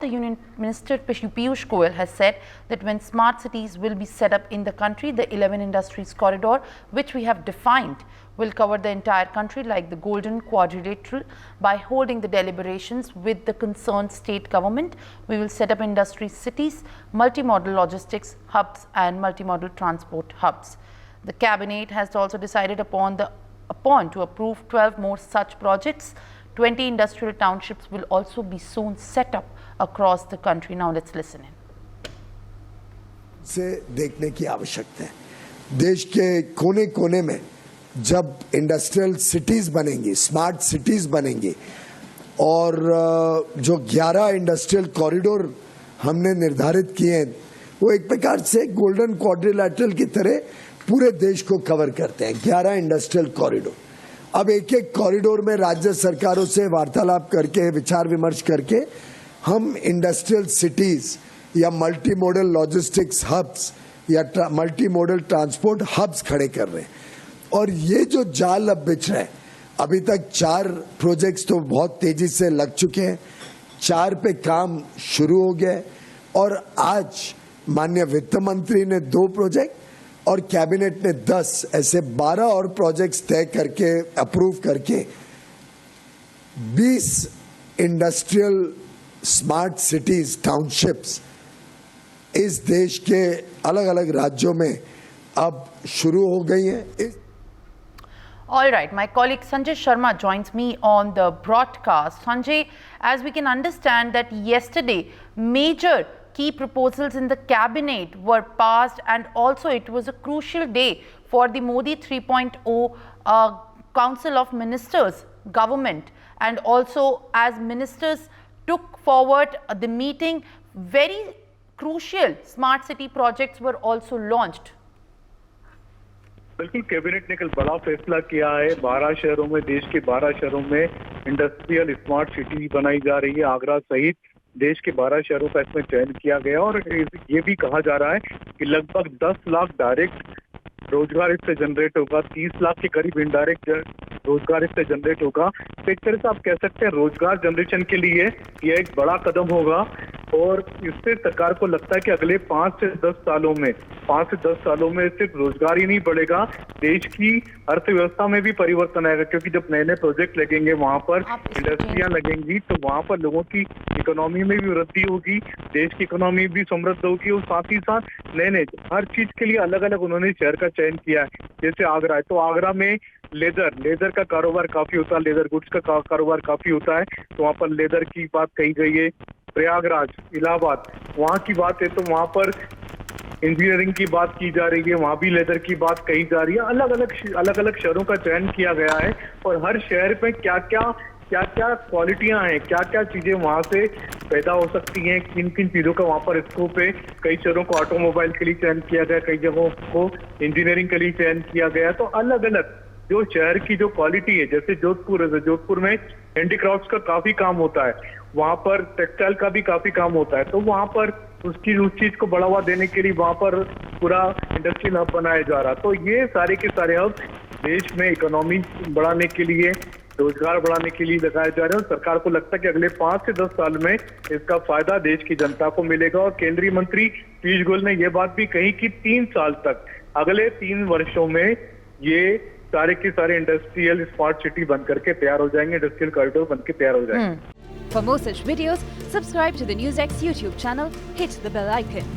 The Union Minister Piyush Goyal has said that when smart cities will be set up in the country, the 11 Industries Corridor, which we have defined, will cover the entire country like the Golden Quadrilateral. By holding the deliberations with the concerned state government, we will set up industry cities, multimodal logistics hubs and multimodal transport hubs. The cabinet has also decided upon to approve 12 more such projects. 20 industrial townships will also be soon set up across the country. Now let's listen in. से देखने की आवश्यकता है। देश के कोने कोने में जब इंडस्ट्रियल सिटीज बनेंगी, स्मार्ट सिटीज बनेंगी और जो 11 इंडस्ट्रियल कॉरिडोर हमने निर्धारित किए हैं, वो एक प्रकार से गोल्डन क्वाड्रिलैटरल की तरह पूरे देश को कवर करते हैं। 11 इंडस्ट्रियल कॉरिडोर। अब एक एक कॉरिडोर में राज्य सरकारों से वार्तालाप करके, विचार विमर्श करके हम इंडस्ट्रियल सिटीज या मल्टी मॉडल लॉजिस्टिक्स हब्स या मल्टी मॉडल ट्रांसपोर्ट हब्स खड़े कर रहे हैं। और ये जो जाल अब बिछ रहा है, अभी तक 4 प्रोजेक्ट्स तो बहुत तेजी से लग चुके हैं, 4 पे काम शुरू हो गया है और आज माननीय वित्त मंत्री ने 2 प्रोजेक्ट और कैबिनेट ने 10 ऐसे 12 और प्रोजेक्ट्स तय करके अप्रूव करके 20 इंडस्ट्रियल स्मार्ट सिटीज टाउनशिप्स इस देश के अलग अलग राज्यों में अब शुरू हो गई हैं। All right, my colleague Sanjay Sharma joins me on the broadcast. Sanjay, as we can understand that yesterday major key proposals in the cabinet were passed, and also it was a crucial day for the Modi 3.0 Council of Ministers government, and also as ministers took forward the meeting, very crucial smart city projects were also launched. बिल्कुल, cabinet ने कल बड़ा फैसला किया है। 12 शहरों में, देश के 12 शहरों में इंडस्ट्रियल स्मार्ट सिटी बनाई जा रही है। आगरा सहित देश के 12 शहरों का इसमें चयन किया गया और ये भी कहा जा रहा है कि लगभग 10 लाख डायरेक्ट रोजगार इससे जनरेट होगा, 30 लाख के करीब इनडायरेक्ट रोजगार इससे जनरेट होगा। तो एक तरह से आप कह सकते हैं रोजगार जनरेशन के लिए यह एक बड़ा कदम होगा और इससे सरकार को लगता है कि अगले 5 से 10 सालों में सिर्फ रोजगार ही नहीं बढ़ेगा, देश की अर्थव्यवस्था में भी परिवर्तन आएगा। क्योंकि जब नए नए प्रोजेक्ट लगेंगे, वहां पर इंडस्ट्रियां लगेंगी, तो वहां पर लोगों की इकोनॉमी में भी वृद्धि होगी, देश की इकोनॉमी भी समृद्ध होगी और साथ ही साथ नए हर चीज के लिए अलग अलग उन्होंने शहर का चयन किया है। जैसे आगरा है, तो आगरा में लेदर का कारोबार काफी होता है, लेदर गुड्स का कारोबार काफी होता है, तो वहाँ पर लेदर की बात कही गई है। प्रयागराज, इलाहाबाद, वहाँ की बात है तो वहाँ पर इंजीनियरिंग की बात की जा रही है, वहाँ भी लेदर की बात कही जा रही है। अलग अलग शहरों का चयन किया गया है और हर शहर में क्या क्या क्वालिटियां हैं, क्या क्या चीजें वहाँ से पैदा हो सकती हैं, किन किन चीजों का वहाँ पर स्कोप है। कई शहरों को ऑटोमोबाइल के लिए चयन किया गया, कई जगहों को इंजीनियरिंग के लिए चयन किया गया। तो अलग अलग जो शहर की जो क्वालिटी है, जैसे जोधपुर में हैंडीक्राफ्ट्स का काफी काम होता है, वहाँ पर टेक्सटाइल का भी काफी काम होता है, तो वहाँ पर उस चीज को बढ़ावा देने के लिए वहाँ पर पूरा इंडस्ट्रियल हब बनाया जा रहा। तो ये सारे के सारे हब देश में इकोनॉमी बढ़ाने के लिए, रोजगार बढ़ाने के लिए लगाए जा रहे हैं और सरकार को लगता है कि अगले 5 से 10 साल में इसका फायदा देश की जनता को मिलेगा। और केंद्रीय मंत्री पीयूष गोयल ने यह बात भी कही कि 3 साल तक, अगले 3 वर्षों में ये सारे के सारे इंडस्ट्रियल स्मार्ट सिटी बन करके तैयार हो जाएंगे, इंडस्ट्रियल कॉरिडोर बन के तैयार हो जाएंगे। For more such videos, subscribe to the NewsX YouTube channel, hit the bell icon.